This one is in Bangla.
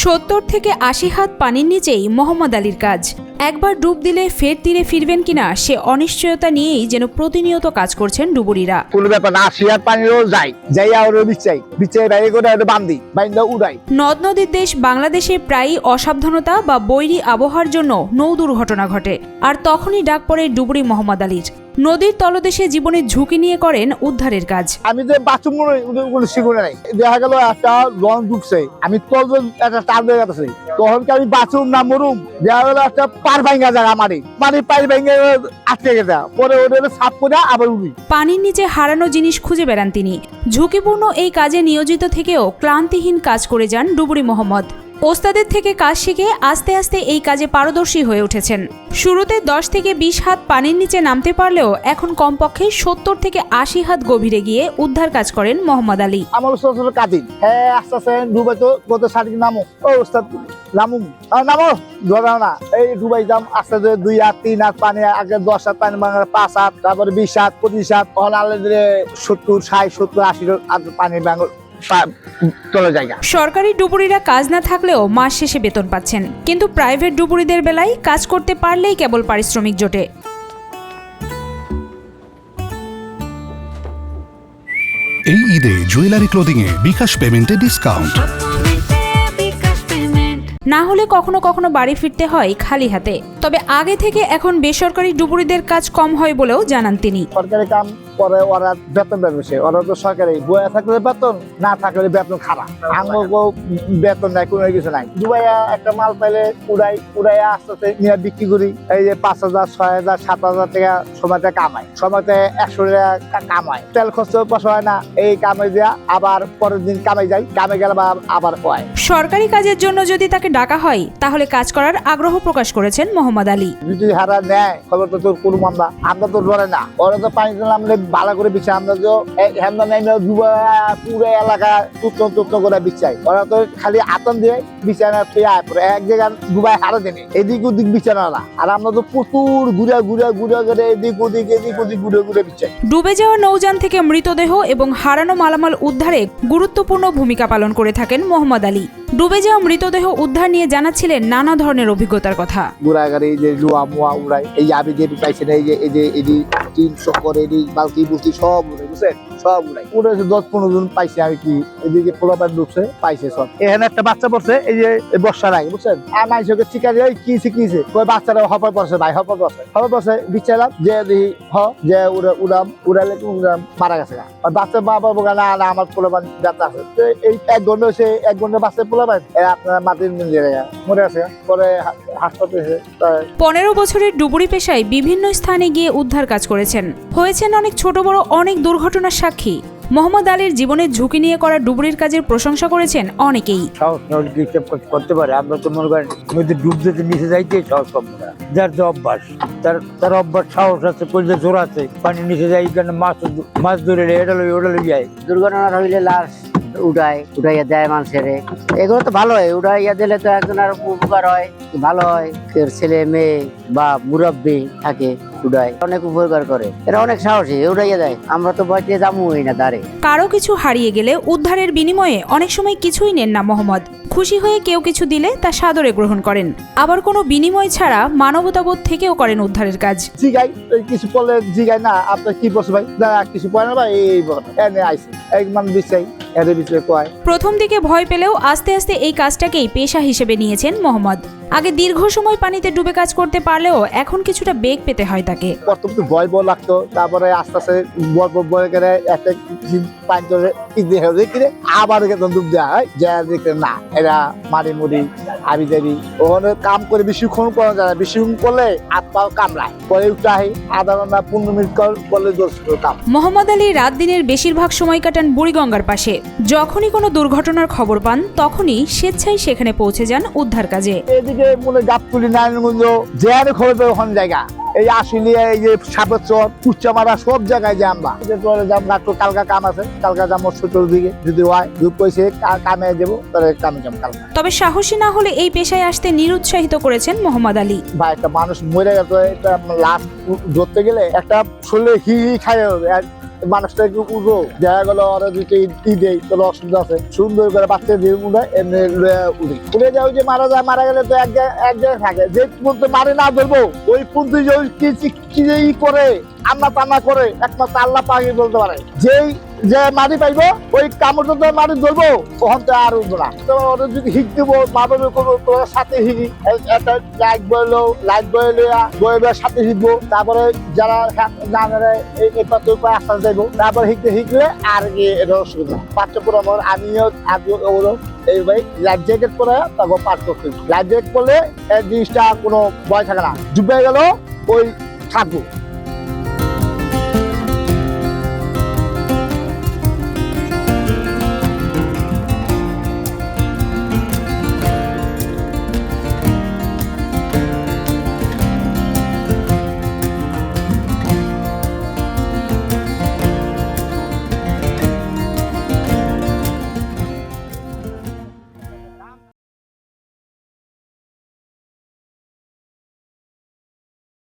70 থেকে 80 হাত পানির নিচেই মোহাম্মদ আলীর কাজ। একবার ডুব দিলে ফের তীরে ফিরবেন কিনা সে অনিশ্চয়তা নিয়েই যেন প্রতিনিয়ত কাজ করছেন ডুবুরিরা। কোনো ব্যাপার না, 80 হাত পানিও যাই আর বিচ্ছাই বাইরে করে বান্ধি বাইন্দা উড়াই। নদ নদীর দেশ বাংলাদেশে প্রায়ই অসাবধানতা বা বৈরী আবহাওয়ার জন্য নৌ দুর্ঘটনা ঘটে, আর তখনই ডাক পড়ে ডুবুরি মোহাম্মদ আলীর। নদীর তলদেশে জীবনের ঝুঁকি নিয়ে করেন উদ্ধারের কাজ। আমি যে বাথরুম শিখুনে নাই, দেখা গেল একটা লঞ্চ ডুবছে, আমি তল একটা টান হয়ে গেছে, তখন কি আমি বাথরুম না মরুম? দেখা গেল একটা পার ভাঙ্গা জায়গা মারি পার ভেঙে আটকে গেছে, পরে ওটা সাফ করে আবার উড়ি। পানির নিচে হারানো জিনিস খুঁজে বেড়ান তিনি। ঝুঁকিপূর্ণ এই কাজে নিয়োজিত থেকেও ক্লান্তিহীন কাজ করে যান ডুবুরি মোহাম্মদ। ওস্তাদের থেকে কাজ শিখে আস্তে আস্তে এই কাজে পারদর্শী হয়ে উঠেছেন। শুরুতে 10 থেকে 20 হাত পানির নিচে নামতে পারলেও এখন কমপক্ষে 70 থেকে 80 হাত গভীরে গিয়ে উদ্ধার কাজ করেন মোহাম্মদ আলী। আমার ছোট ছোট কাজিন আস্তে আস্তে ডুবাই তো গত সাড়ে নামো, ও ওস্তাদ নামো ধরা না, এই ডুবাই যাম আস্তে আস্তে 2 হাত 3 হাত পানি, আগে 10 হাত পানি, 5 হাত, তারপরে 20 হাত 25 হাত, তখন আল্লাহ 70 60 70 80 পানি বাঙল চলে জায়গা। সরকারি ডুবুরিরা কাজ না থাকলেও মাস শেষে বেতন পাচ্ছেন, কিন্তু প্রাইভেট ডুবুরিদের বেলায় কাজ করতে পারলেই কেবল পারিশ্রমিক জোটে। এই ঈদে জুয়েলারি ক্লোদিং এ বিকাশ পেমেন্টে ডিসকাউন্ট। না হলে কখনো কখনো বাড়ি ফিরতে হয় খালি হাতে। তবে আগে থেকে এখন বেসরকারি ডুবুরিদের কাজ কম হয় বলেও জানান তিনি। সরকারি কাম করে ওরা বেতন বেশি, ওরা তো সরকারি বয়া থাকলে বেতন, না থাকলে বেতন খারাপ। আমাকেও বেতন নাই, কোনো কিছু নাই। দুবাইয়া একটা মাল পাইলে উড়াইয়া আস্তে আস্তে নিয়ে বিক্রি করি। এই যে 5,000 6,000 7,000 টাকা সময়তে কামাই, সময়তে 100 টাকা কামাই। তেল খরচ পয়সা হয় না, এই কামাই দিয়া আবার পরের দিন কামাই যাই, কামে গেলে আবার হয়। সরকারি কাজের জন্য যদি তাকে ডাকা হয় তাহলে কাজ করার আগ্রহ প্রকাশ করেছেন মোহাম্মদ আলী। যদি হারা নেয় খবর তো তোর কোনো আমরা তো ধরে না, ওরা তো পানি নামলে ভালো করে বিছাই। আমরা তো পুরো এলাকা টুকনো করে বিছাই, ওরা তো খালি আতন দিয়ে বিছানা পরে এক জায়গায় ডুবাই হারা দেনি, এদিক ওদিক বিছানা না। আর আমরা তো প্রচুর ঘুরে করে এদিক ওদিক ঘুরে বিছাই। ডুবে যাওয়া নৌযান থেকে মৃতদেহ এবং হারানো মালামাল উদ্ধারে গুরুত্বপূর্ণ ভূমিকা পালন করে থাকেন মোহাম্মদ আলী। ডুবে যাওয়া মৃতদেহ উদ্ধার নিয়ে জানাচ্ছিলেন নানা ধরনের অভিজ্ঞতার কথা। ঘুরাগাড়ি যে লুয়া মুয়া উড়াই, এই আবি যে পাইছেন, এই যে এদি 300 করে এদি বালতি বুঝছি সব উড়াই, বুঝছেন? সব উড়াই উড়েছে 10-15 জন পাইছে। আমি কি এদিকে পোলাপান ঢুকছে পাইছে সব। এখানে একটা বাচ্চা পড়ছে, এই যে বর্ষার আগে, বুঝছেন? আর মানুষকে চিকারি কিছে ওই বাচ্চারা হপার পড়ছে, ভাই হপার পড়ছে বিচারাম যে দেখি যে উড়ালে মারা গেছে। আর বাচ্চা বাবা বোকা না আমার পোলাপান যাত্রা আছে, এই 1 ঘন্টা হয়েছে, 1 ঘন্টা বাচ্চা পোলাপান আপনার মাটির মরে আছে, পরে হাসপাতালে। 15 বছরের ডুবুরি পেশায় বিভিন্ন স্থানে গিয়ে উদ্ধার কাজ করেছেন, হয়েছেন অনেক ছোট বড় অনেক দুর্ঘটনার সাক্ষী। মোহাম্মদ আলীর জীবনের ঝুঁকি নিয়ে করা ডুবুরির কাজের প্রশংসা করেছেন অনেকেই। করতে পারে, আমরা তো মনে করেন ডুব যেতে নিচে যাইতে সাহস কম না, যার যে অভ্যাস, তার অভ্যাস সাহস আছে, কলজে জোর আছে, পানির নিচে যাই মাছ ধরে এটা লই যায়। দুর্ঘটনা হইলে লাশ উঠাইয়া দেয় মানুষের, এগুলো তো ভালো হয়। উঠাইয়া দিলে তো একজনের উপকার হয়, ভালো হয়। ছেলে মেয়ে বা মুরব্বী থাকে উঠায়, অনেক উপকার করে, এরা অনেক সাহসী, উঠাইয়া দেয়। আমরা তো বয়সে যাবই না দাঁড়ে। কারো কিছু হারিয়ে গেলে উদ্ধারের বিনিময়ে অনেক সময় কিছুই নেন না মোহাম্মদ। খুশি হয়ে কেউ কিছু দিলে তা সাদরে গ্রহণ করেন, আবার কোনো বিনিময় ছাড়া মানবতাবোধ থেকেও করেন উদ্ধারের কাজ। জিগাই কিছু পড়লে জিগাই না, আপনার কি বলছে ভাই, কিছু পড়ে না ভাই, এই এনে আইসে এক মানুষ বিচাই। প্রথম দিকে ভয় পেলেও আস্তে আস্তে এই কাজটাকেই পেশা হিসেবে নিয়েছেন মোহাম্মদ। আগে দীর্ঘ সময় পানিতে ডুবে কাজ করতে পারলেও এখন কিছুটা বেগ পেতে হয় তাকে। প্রথম তো ভয় লাগতো, তারপরে আস্তে আস্তে ভয় করে একটা পানি কিনে আবার ডুব দেওয়া হয়, যা দেখতে না এরা মারি মুড়ি হাবি যাবি। ওখানে কাম করে বেশিক্ষণ করা যায় না, বেশিক্ষণ করলে হাত পাও কামড়ায়, পরে উঠে আহি আধা ঘন্টা 15 মিনিট করলে কাম। মোহাম্মদ আলী রাত দিনের বেশিরভাগ সময় কাটান বুড়িগঙ্গার পাশে। যখনই কোনো দুর্ঘটনার খবর পান তখনই স্বেচ্ছায় সেখানে পৌঁছে যান উদ্ধার কাজে। এদিকে মনে গাবতুলি নারায়ণগঞ্জ যে খবর পাই ওখানে জায়গা, এই আশুলিয়া, এই যে সাপেরচর, কুচ্চামারা, সব জায়গায় যে আমরা কালকা কাম আছে, কালকা যাম ছোটোর দিকে যদি হয় দুধ পয়সে কামে দেবো, তাহলে কামে যাম কালকা। তবে সাহসী না হলে এই পেশায় আসতে নিরুৎসাহিত করেছেন মোহাম্মদ আলী। ভাই একটা মানুষ মরে গেছে, এটা লাশ ধরতে গেলে একটা শরীরে হি খাই মানুষটা একটু উড়ো দেখা গেল ওরা দুটো ঈদে তোর অসুবিধা আছে সুন্দর করে বাচ্চা দিয়ে উড়ায় এমনি উড়ি উড়ে যায় যে মারা যায় মারা গেলে তো এক জায়গায় থাকে যে পর্যন্ত মারে না ধরবো ওই পর্যন্ত কি করে আল্লাহ তাল্লাহ করে একমাত্র আল্লাহ পাকে বলতে পারে যেই যে মাটি পাইবো ওই কামড় তো মাটি ধরবো তখন তো আর উঠবো না তো ওদের যদি হিট দেবো মানবে করবো তোর সাথে হিরি একটা লাইট বইলো লাইট বইলে সাথে হিটবো তারপরে যারা না জানে এই পাত্র আস্তে যাইবো তারপরে হিটলে আর এটা অসুবিধা পাঠ্যপুর আমার আমিও এই ভাই লাইফ জ্যাকেট পরে তারপর পাঠ করতে লাইফ জ্যাকেট পরলে এই জিনিসটা কোনো ভয় থাকে না ডুবে গেল ওই থাকবো